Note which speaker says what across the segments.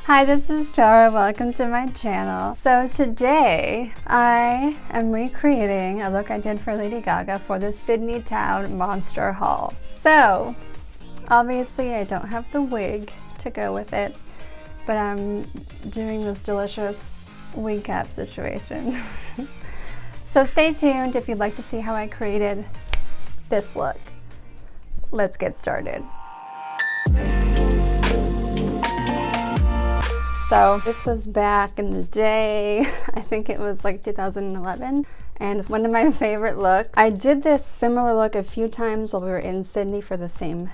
Speaker 1: Hi, this is Tara. Welcome to my channel. So today I am recreating a look I did for Lady Gaga for the Sydney Town Monster Haul. So obviously I don't have the wig to go with it, but I'm doing this delicious wig cap situation. So stay tuned if you'd like to see how I created this look. Let's get started. So this was back in the day, I think it was like 2011, and it's one of my favorite looks. I did this similar look a few times while we were in Sydney for the same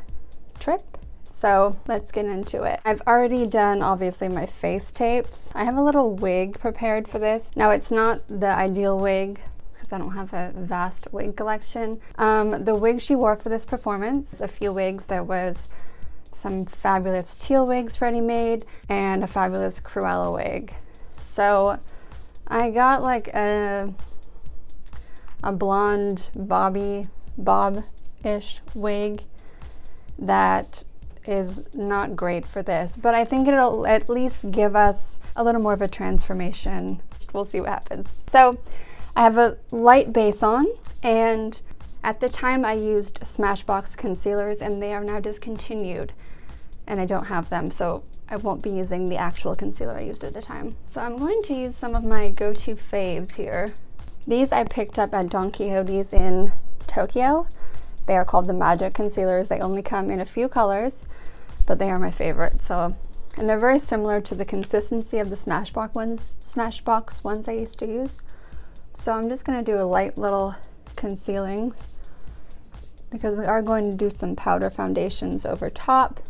Speaker 1: trip. So let's get into it. I've already done obviously my face tapes. I have a little wig prepared for this. Now it's not the ideal wig because I don't have a vast wig collection. The wig she wore for this performance, a few wigs, there was some fabulous teal wigs ready-made and a fabulous Cruella wig. So I got like a blonde bob-ish wig that is not great for this, but I think it'll at least give us a little more of a transformation. We'll see what happens. So I have a light base on, and at the time I used Smashbox concealers and they are now discontinued and I don't have them, so I won't be using the actual concealer I used at the time. So I'm going to use some of my go-to faves here. These I picked up at Don Quixote's in Tokyo. They are called the Magic Concealers. They only come in a few colors, but they are my favorite. So, and they're very similar to the consistency of the Smashbox ones I used to use. So I'm just gonna do a light little concealing because we are going to do some powder foundations over top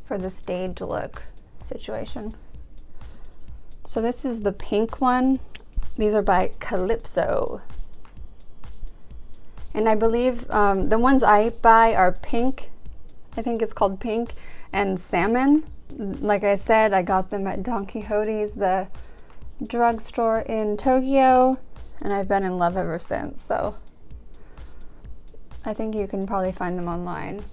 Speaker 1: for the stage look situation. So this is the pink one. These are by Calypso. And I believe the ones I buy are pink. I think it's called pink and salmon. Like I said, I got them at Don Quixote's, the drugstore in Tokyo, and I've been in love ever since. So I think you can probably find them online.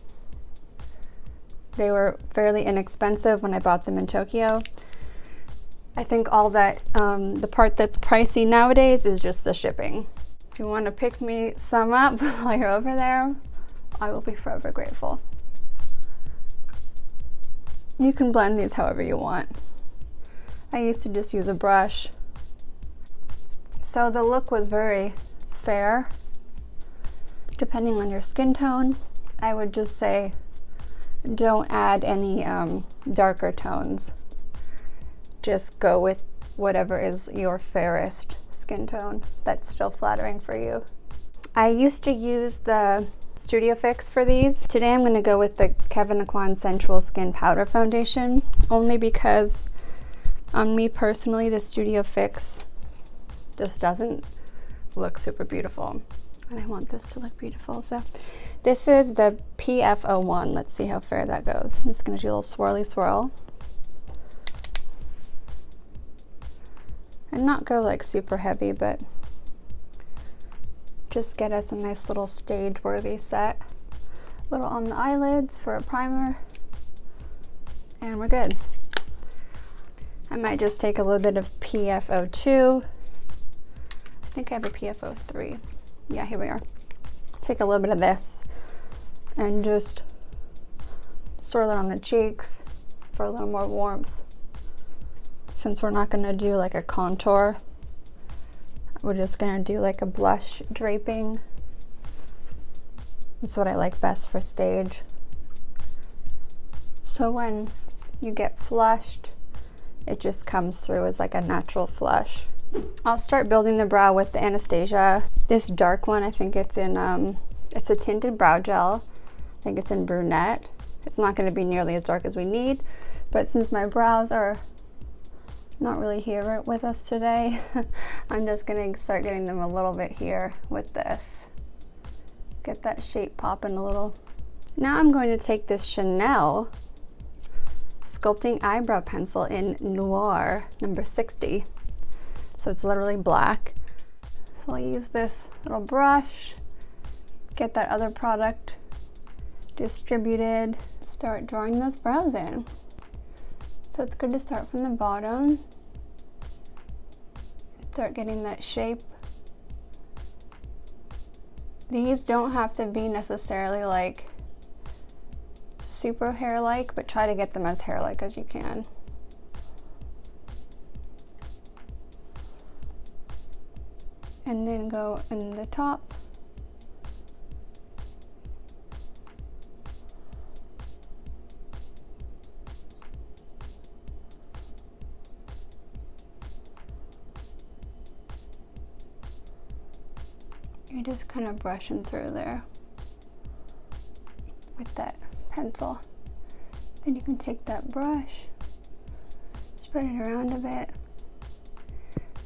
Speaker 1: They were fairly inexpensive when I bought them in Tokyo. I think all that, the part that's pricey nowadays is just the shipping. If you want to pick me some up while you're over there, I will be forever grateful. You can blend these however you want. I used to just use a brush. So the look was very fair. Depending on your skin tone, I would just say don't add any darker tones. Just go with whatever is your fairest skin tone that's still flattering for you. I used to use the Studio Fix for these. Today I'm going to go with the Kevyn Aucoin Sensual Skin Powder Foundation, only because on me personally the Studio Fix just doesn't look super beautiful, and I want this to look beautiful. So this is the PF01. Let's see how fair that goes. I'm just going to do a little swirly swirl and not go like super heavy, but just get us a nice little stage worthy set. A little on the eyelids for a primer, and we're good. I might just take a little bit of PF02. I think I have a PF03. Yeah, here we are. Take a little bit of this and just swirl it on the cheeks for a little more warmth. Since we're not going to do like a contour, we're just going to do like a blush draping. That's what I like best for stage. So when you get flushed, it just comes through as like a natural flush. I'll start building the brow with the Anastasia. This dark one, I think it's in, it's a tinted brow gel. I think it's in brunette. It's not going to be nearly as dark as we need, but since my brows are not really here with us today, I'm just going to start getting them a little bit here with this. Get that shape popping a little. Now I'm going to take this Chanel Sculpting Eyebrow Pencil in Noir number 60. So it's literally black. So I'll use this little brush, get that other product distributed, start drawing those brows in. So it's good to start from the bottom, start getting that shape. These don't have to be necessarily like super hair-like, but try to get them as hair-like as you can. And then go in the top. You're just kind of brushing through there with that pencil. Then you can take that brush, spread it around a bit.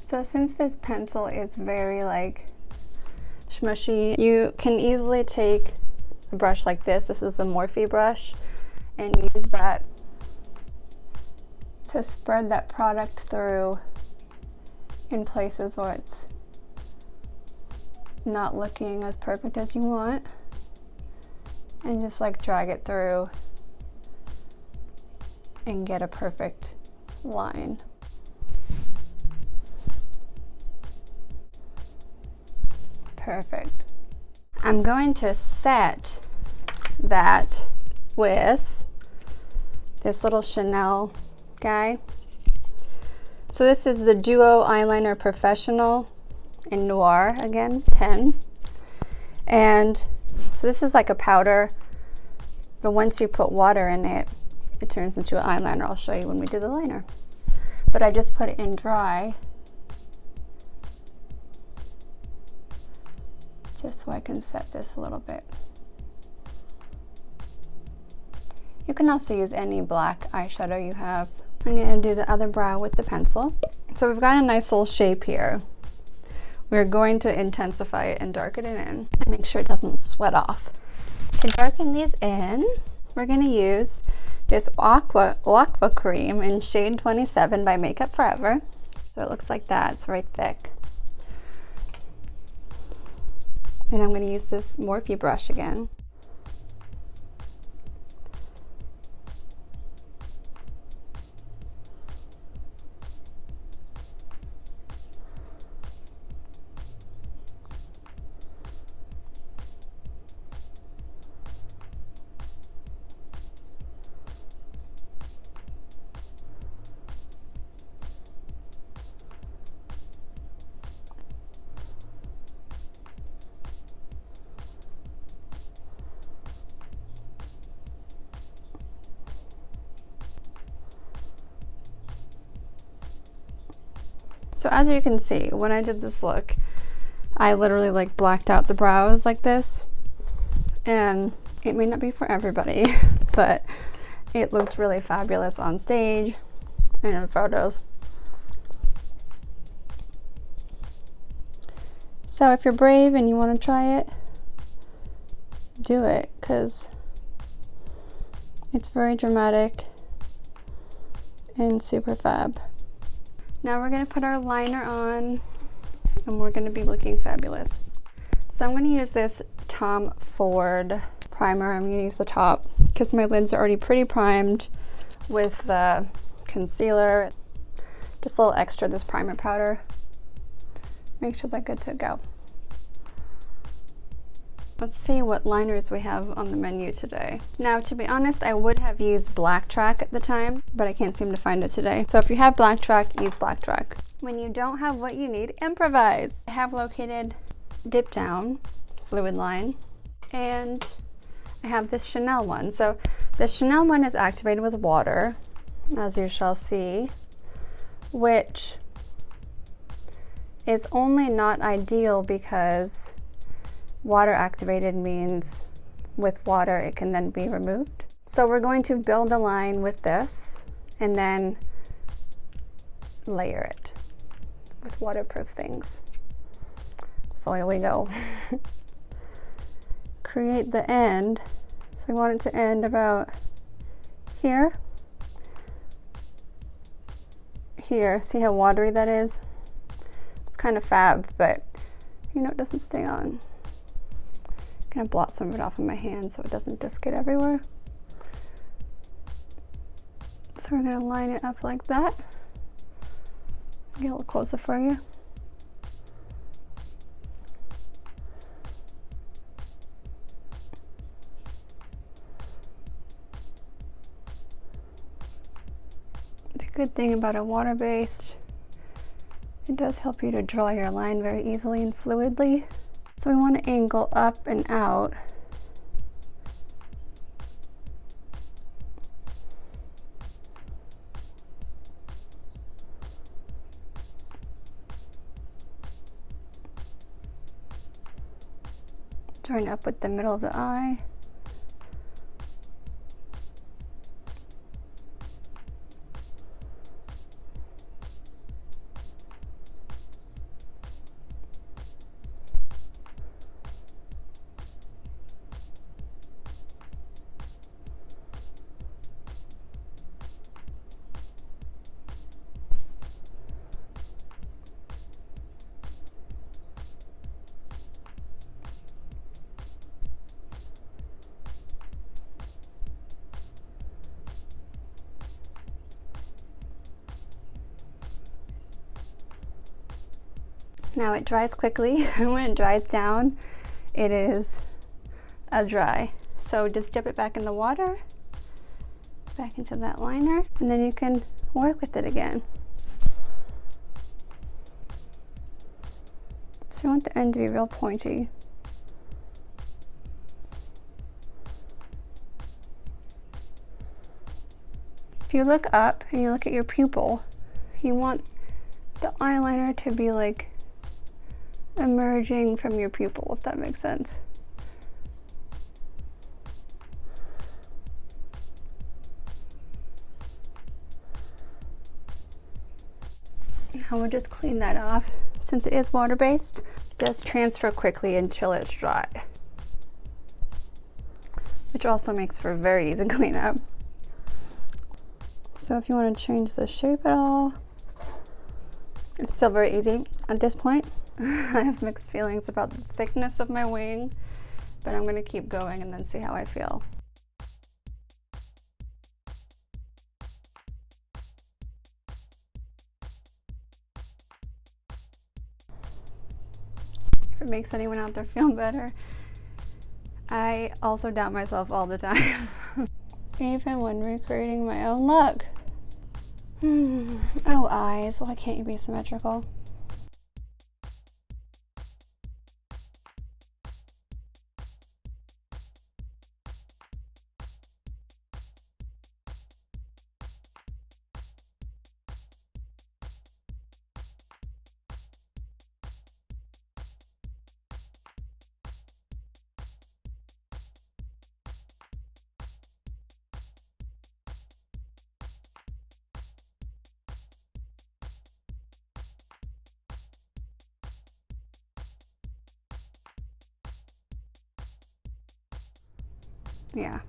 Speaker 1: So since this pencil is very like smushy, you can easily take a brush like this. This is a Morphe brush, and use that to spread that product through in places where it's not looking as perfect as you want, and just like drag it through and get a perfect line. Perfect. I'm going to set that with this little Chanel guy. So this is the Duo Eyeliner Professional in Noir, again, 10. And so this is like a powder, but once you put water in it, it turns into an eyeliner. I'll show you when we do the liner. But I just put it in dry, just so I can set this a little bit. You can also use any black eyeshadow you have. I'm going to do the other brow with the pencil. So we've got a nice little shape here. We're going to intensify it and darken it in and make sure it doesn't sweat off. To darken these in, we're going to use this aqua cream in shade 27 by Makeup Forever. So it looks like that. It's very thick. And I'm going to use this Morphe brush again. So as you can see, when I did this look, I literally like blacked out the brows like this, and it may not be for everybody, but it looked really fabulous on stage and in photos. So if you're brave and you want to try it, do it, because it's very dramatic and super fab. Now we're going to put our liner on, and we're going to be looking fabulous. So I'm going to use this Tom Ford primer. I'm going to use the top because my lids are already pretty primed with the concealer. Just a little extra this primer powder. Make sure they're good to go. Let's see what liners we have on the menu today. Now, to be honest, I would have used Black Track at the time, but I can't seem to find it today. So if you have Black Track, use Black Track. When you don't have what you need, improvise. I have located Dip Down Fluid Line, and I have this Chanel one. So the Chanel one is activated with water, as you shall see, which is only not ideal because water activated means with water it can then be removed. So we're going to build a line with this and then layer it with waterproof things. So here we go. Create the end. So we want it to end about here. Here, see how watery that is? It's kind of fab, but you know, it doesn't stay on. I'm gonna blot some of it off of my hand so it doesn't just get everywhere. So So we're gonna line it up like that. Get a little closer for you. The good thing about a water-based, it does help you to draw your line very easily and fluidly. So we want to angle up and out. Join up with the middle of the eye. Now it dries quickly, and when it dries down, it is a dry. So just dip it back in the water, back into that liner, and then you can work with it again. So you want the end to be real pointy. If you look up and you look at your pupil, you want the eyeliner to be like emerging from your pupil, if that makes sense. Now we'll just clean that off. Since it is water-based, it does transfer quickly until it's dry, which also makes for a very easy cleanup. So if you want to change the shape at all, it's still very easy at this point. I have mixed feelings about the thickness of my wing, but I'm going to keep going and then see how I feel. If it makes anyone out there feel better, I also doubt myself all the time, even when recreating my own look. Oh, eyes, why can't you be symmetrical? Yeah,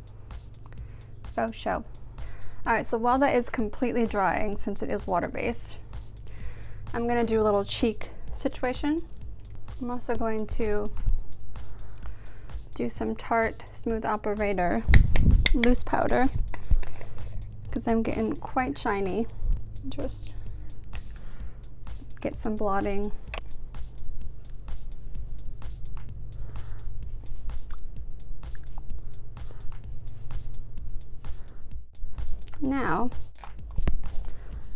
Speaker 1: faux show. All right, so while that is completely drying, since it is water-based, I'm gonna do a little cheek situation. I'm also going to do some Tarte Smooth Operator loose powder because I'm getting quite shiny. Just get some blotting. Now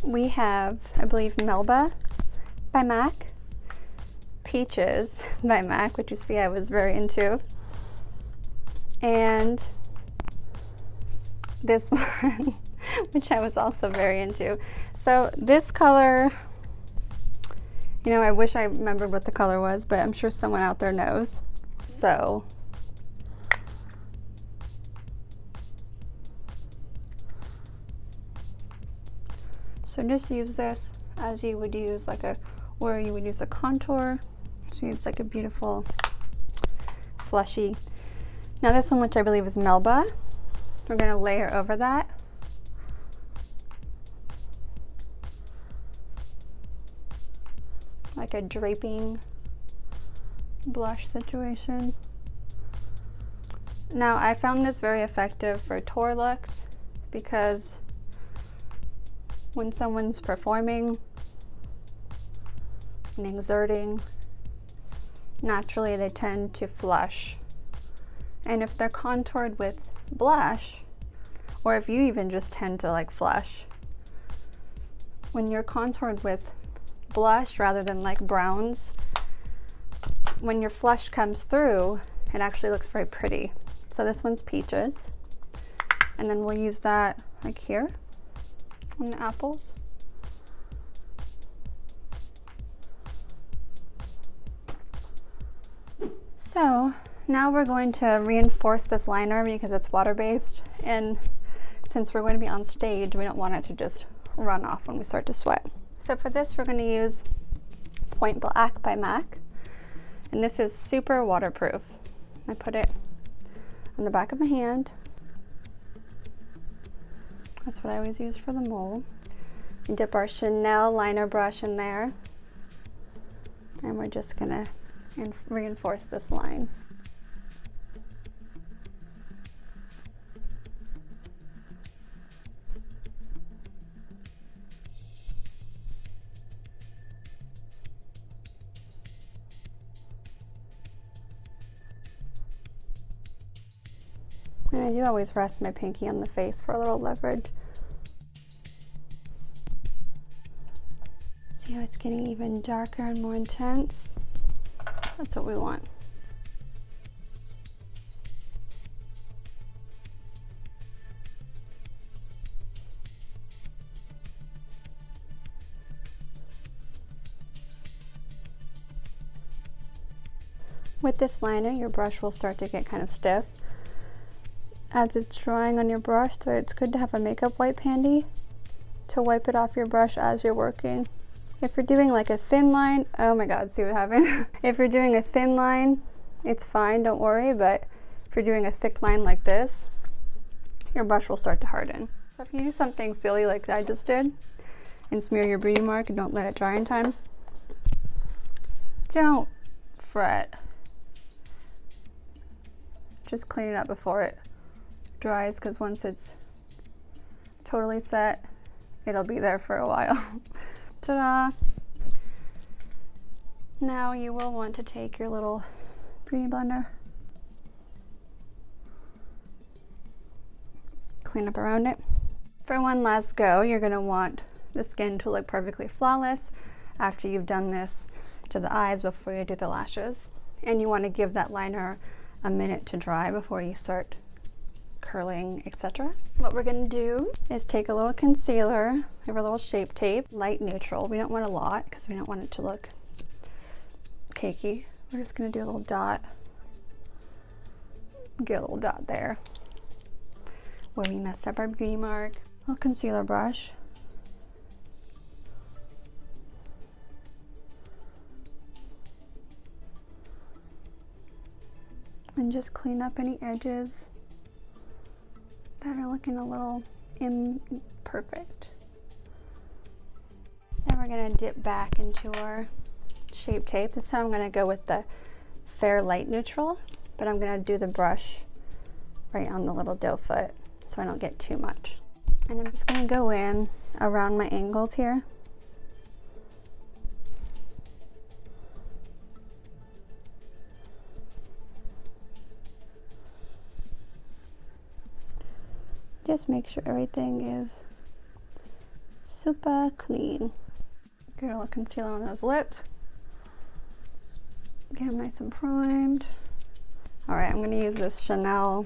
Speaker 1: we have, I believe, Melba by MAC, Peaches by MAC, which you see I was very into, and this one, which I was also very into. So this color, you know, I wish I remembered what the color was, but I'm sure someone out there knows. So just use this as you would use like where you would use a contour. See, it's like a beautiful fleshy. Now this one, which I believe is Melba, we're gonna layer over that. Like a draping blush situation. Now I found this very effective for tour looks because when someone's performing and exerting, naturally they tend to flush. And if they're contoured with blush, or if you even just tend to like flush, when you're contoured with blush rather than like browns, when your flush comes through, it actually looks very pretty. So this one's peaches, and then we'll use that like here on the apples. So now we're going to reinforce this liner because it's water-based, and since we're going to be on stage, we don't want it to just run off when we start to sweat. So for this, we're going to use Point Black by MAC, and this is super waterproof. I put it on the back of my hand. That's what I always use for the mole. We dip our Chanel liner brush in there, and we're just gonna reinforce this line. And I do always rest my pinky on the face for a little leverage. See how it's getting even darker and more intense? That's what we want. With this liner, your brush will start to get kind of stiff as it's drying on your brush, so it's good to have a makeup wipe handy to wipe it off your brush as you're working. If you're doing like a thin line, oh my god, see what happened? If you're doing a thin line, it's fine, don't worry, but if you're doing a thick line like this, your brush will start to harden. So if you do something silly like I just did and smear your beauty mark and don't let it dry in time, don't fret. Just clean it up before it dries, because once it's totally set, it'll be there for a while. Ta-da! Now you will want to take your little beauty blender, clean up around it. For one last go, you're going to want the skin to look perfectly flawless after you've done this to the eyes before you do the lashes. And you want to give that liner a minute to dry before you start curling, etc. What we're going to do is take a little concealer, we have a little Shape Tape, light neutral. We don't want a lot because we don't want it to look cakey. We're just going to do a little dot, get a little dot there where we messed up our beauty mark. A little concealer brush. And just clean up any edges that are looking a little imperfect. Then we're going to dip back into our Shape Tape. This time I'm going to go with the Fair Light Neutral, but I'm going to do the brush right on the little doe foot so I don't get too much. And I'm just going to go in around my angles here. Just make sure everything is super clean. Get a little concealer on those lips. Get them nice and primed. All right, I'm gonna use this Chanel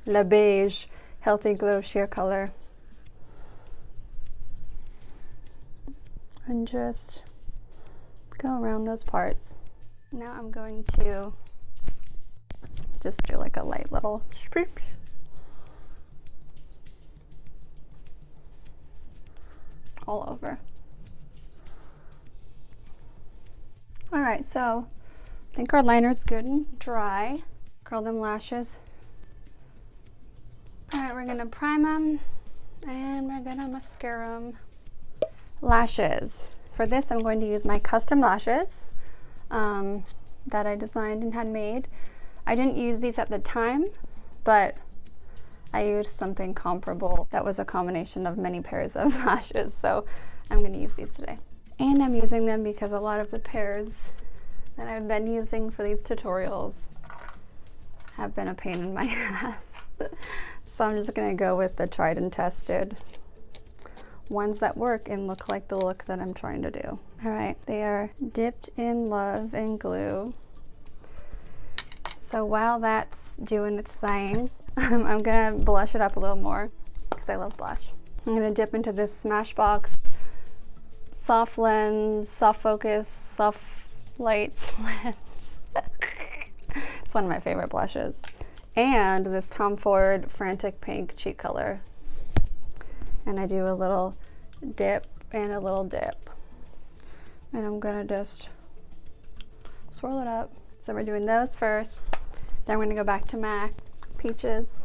Speaker 1: Le Beige Healthy Glow Sheer Color. And just go around those parts. Now I'm going to just do like a light little spritz. All over. All right, so I think our liner's good and dry. Curl them lashes. All right, we're gonna prime them and we're gonna mascara them. Lashes. For this, I'm going to use my custom lashes that I designed and had made. I didn't use these at the time, but I used something comparable that was a combination of many pairs of lashes, so I'm going to use these today. And I'm using them because a lot of the pairs that I've been using for these tutorials have been a pain in my ass. So I'm just going to go with the tried and tested ones that work and look like the look that I'm trying to do. All right, they are dipped in Love and Glue. So while that's doing its thing, I'm gonna blush it up a little more because I love blush. I'm gonna dip into this Smashbox Soft Lens, Soft Focus, Soft Lights lens. It's one of my favorite blushes. And this Tom Ford Frantic Pink Cheek Color. And I do a little dip and a little dip. And I'm gonna just swirl it up. So we're doing those first. Then we're gonna go back to MAC Peaches.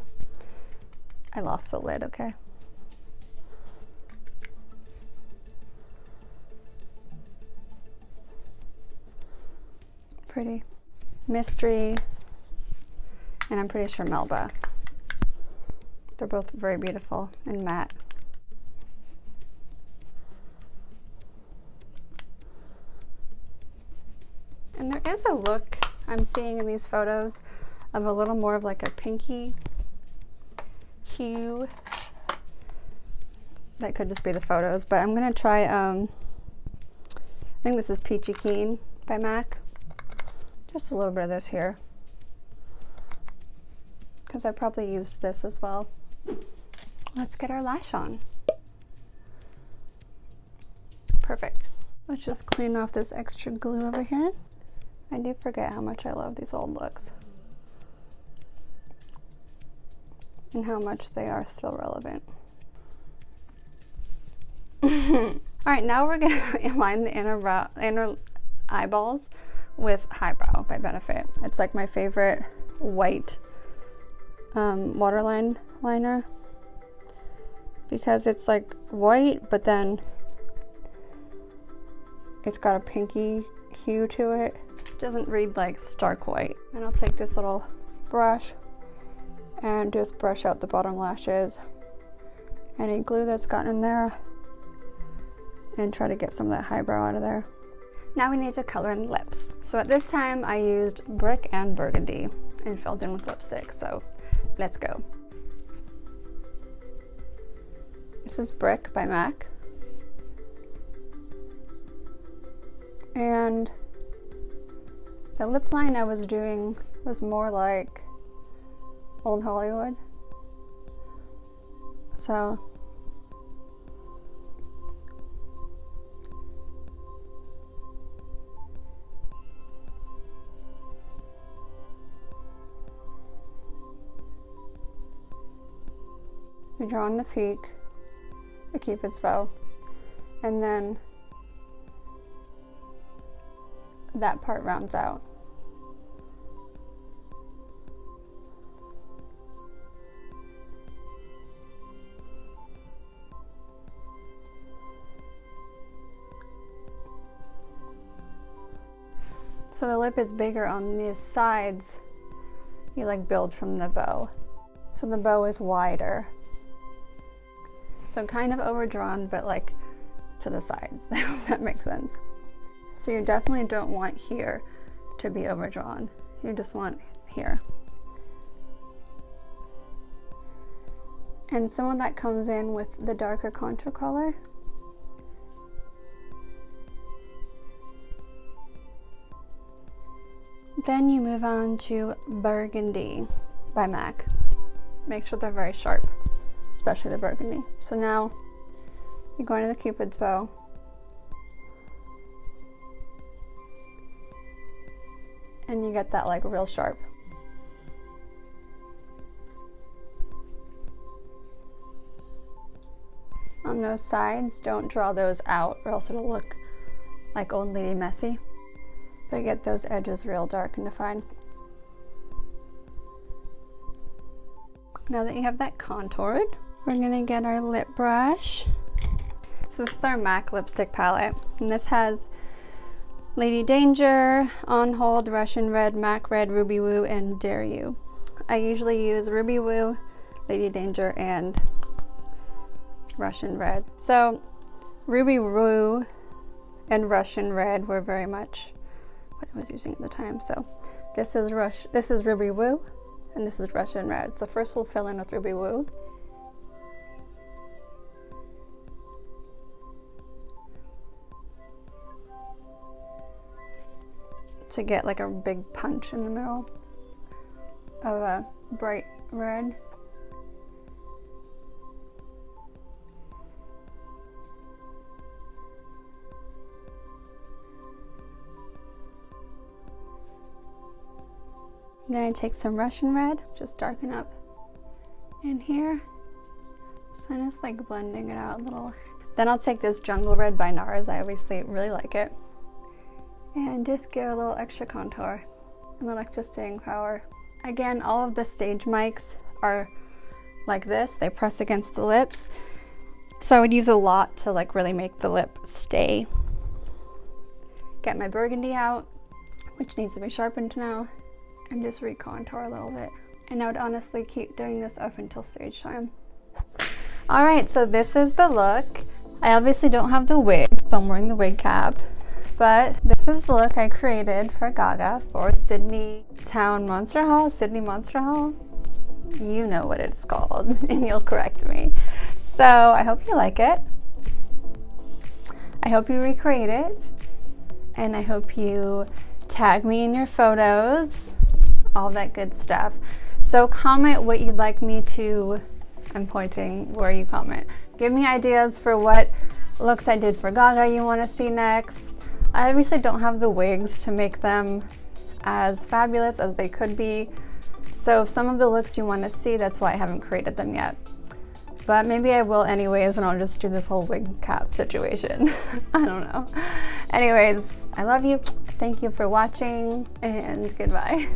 Speaker 1: I lost the lid, okay. Pretty. Mystery. And I'm pretty sure Melba. They're both very beautiful and matte. And there is a look I'm seeing in these photos of a little more of like a pinky hue. That could just be the photos, but I'm gonna try, I think this is Peachy Keen by MAC. Just a little bit of this here, because I probably used this as well. Let's get our lash on. Perfect. Let's just clean off this extra glue over here. I do forget how much I love these old looks and how much they are still relevant. All right, now we're gonna align the inner eyeballs with Highbrow by Benefit. It's like my favorite white waterline liner because it's like white, but then it's got a pinky hue to it. It doesn't read like stark white. And I'll take this little brush and just brush out the bottom lashes, any glue that's gotten in there, and try to get some of that highbrow out of there. Now we need to color in lips. So at this time I used Brick and Burgundy and filled in with lipstick, so let's go. This is Brick by MAC. And the lip line I was doing was more like Old Hollywood. So we draw on the peak, the Cupid's bow, and then that part rounds out. So the lip is bigger on these sides. You like build from the bow. So the bow is wider. So kind of overdrawn, but like to the sides, if that makes sense. So you definitely don't want here to be overdrawn. You just want here. And some of that comes in with the darker contour color. Then you move on to Burgundy by MAC. Make sure they're very sharp, especially the burgundy. So now you go into the Cupid's bow. And you get that like real sharp. On those sides, don't draw those out or else it'll look like Old Lady messy. But get those edges real dark and defined. Now that you have that contoured, we're gonna get our lip brush. So this is our MAC lipstick palette, and this has Lady Danger, On Hold, Russian Red, MAC Red, Ruby Woo, and Dare You. I usually use Ruby Woo, Lady Danger and Russian Red. So Ruby Woo and Russian Red were very much what I was using at the time. So this is Ruby Woo and this is Russian Red. So first we'll fill in with Ruby Woo. To get like a big punch in the middle of a bright red. Then I take some Russian Red, just darken up in here. So I'm just like blending it out a little. Then I'll take this Jungle Red by NARS, I obviously really like it. And just give a little extra contour, a little extra staying power. Again, all of the stage mics are like this. They press against the lips. So I would use a lot to like really make the lip stay. Get my burgundy out, which needs to be sharpened now, and just recontour a little bit. And I would honestly keep doing this up until stage time. All right, so this is the look. I obviously don't have the wig, so I'm wearing the wig cap. But this is the look I created for Gaga for Sydney Monster Hall. You know what it's called, and you'll correct me. So I hope you like it. I hope you recreate it. And I hope you tag me in your photos, all that good stuff. So comment what you'd like me to, I'm pointing where you comment. Give me ideas for what looks I did for Gaga you want to see next. I obviously don't have the wigs to make them as fabulous as they could be. So if some of the looks you want to see, that's why I haven't created them yet. But maybe I will anyways, and I'll just do this whole wig cap situation. I don't know. Anyways, I love you. Thank you for watching, and goodbye.